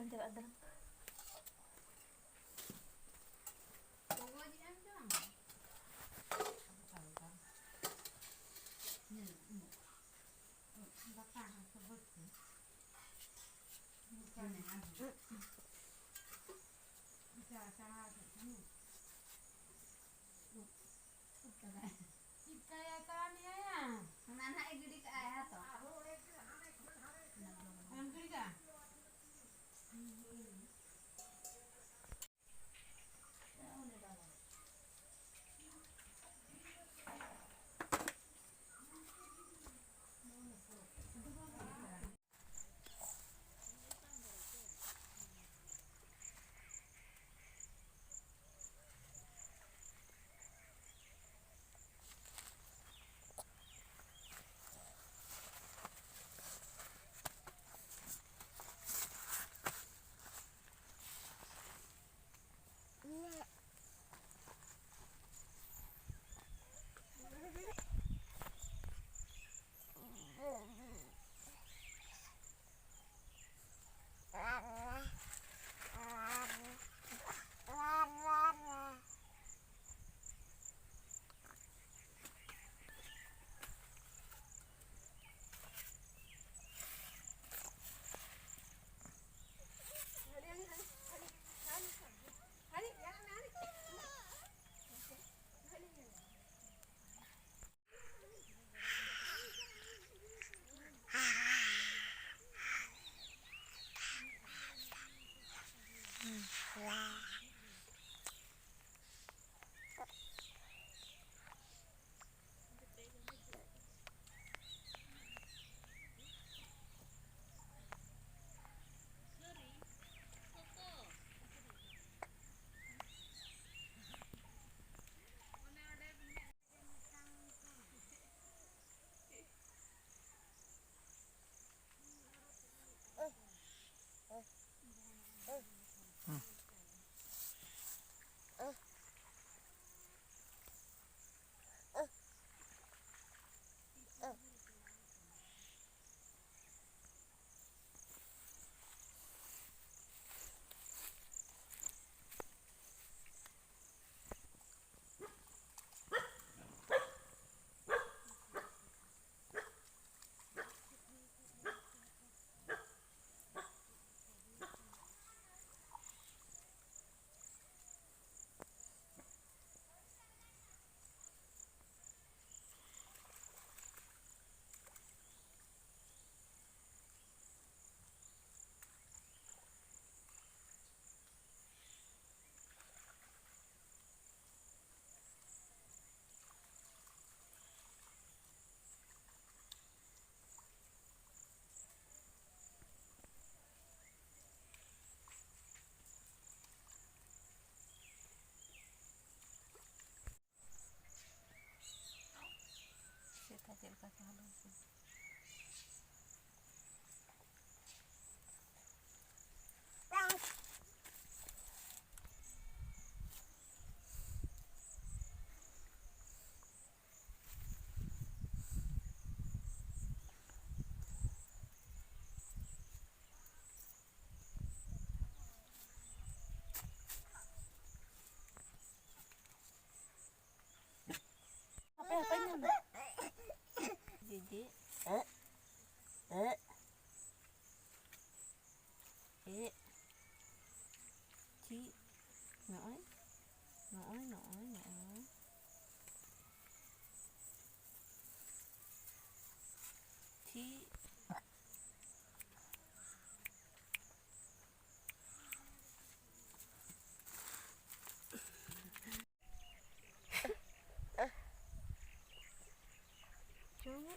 Berhenti Pak dalam. Apanya? Jadi Ci nói Ci cuma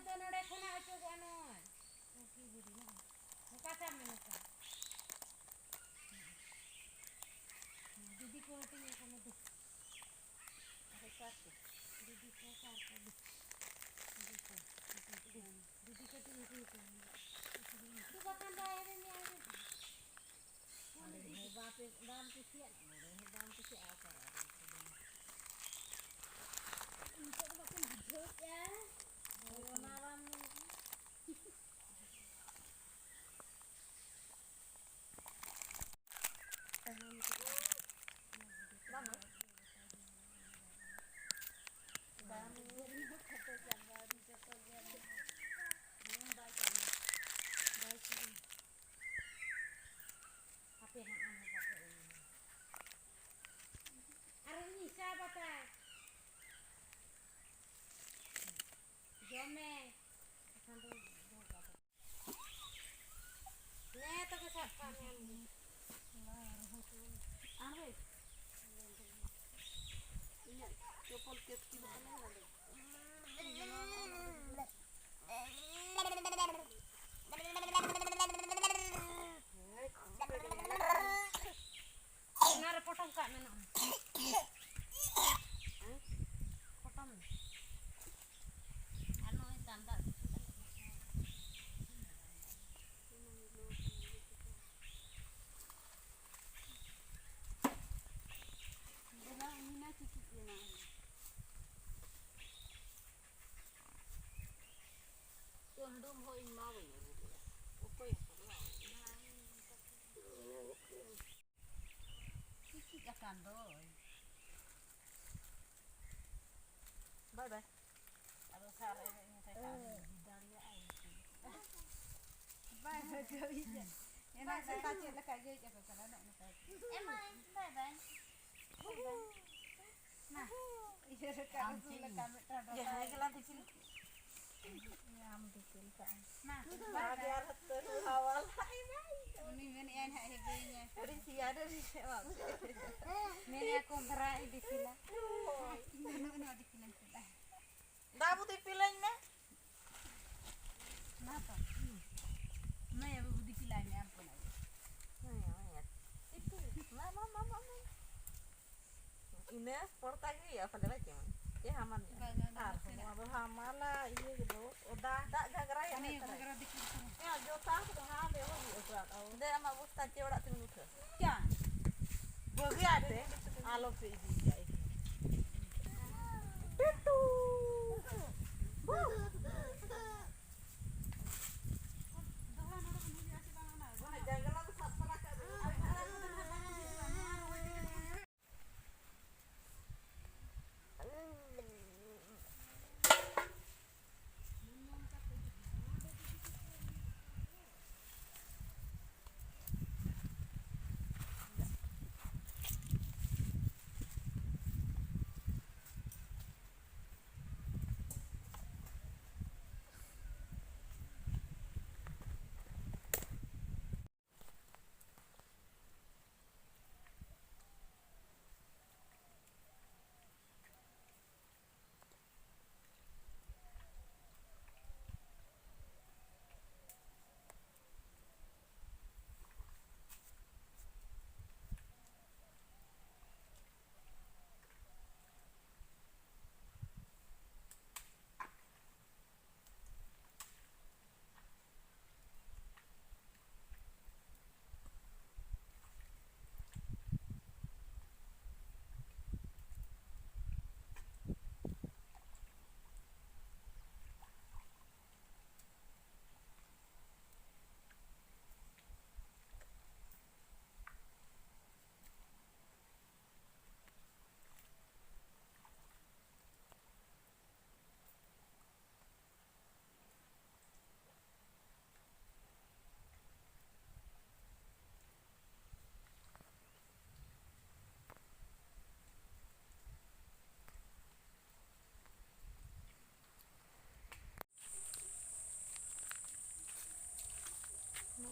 ᱫᱚ ᱱᱚᱰᱮ ᱠᱷᱚᱱᱟᱜ ᱚᱪᱚᱜᱚᱜᱼᱟ ᱱᱚᱭ ᱱᱚᱠᱤ ᱵᱩᱰᱤ ᱱᱚᱝᱠᱟ ᱥᱟᱵ ᱢᱮ ᱱᱚᱝᱠᱟ दीदी को हटिंग है कम दे अरे साथ दीदी को साथ कर दे दीदी को तुम ही तू बता दे अरे नहीं आए अरे है दाम पे किया मोरे है दाम पे से आ कर इनको तो बकन बुझो क्या वो नाराम नहीं अरे निशा बता जो मैं ने तो के साथ पानी आवे ये चप्पल के की बता नारे potong kak mana potong anu tanda bela ini na cuci na tuh ndum ho in mau ya opo ya akan doy bye bye kalau sare ini saya dari air bye bye bisa enak saya pakai lekat je apa kalau nak emang bye bye nah iya lekat lekat ya hai kelan dicil ya am dicil kan nah biar terus awal ini enak hebenya dari si ada di sewa ini aku berai di sila ini di sila sudah dah butuh pilih na napa nah ya butuh pilih ni apa lagi nah itu mama ini portagi ya pada lagi ya aman ya semua hamala ini gitu udah tak gara ya ini gara dikit ya jota sudah ada ya udah udah sama ustaz cewek tunggu ke ya bagi ada alo pe di ya itu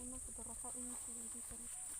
ini sudah rasa ini sudah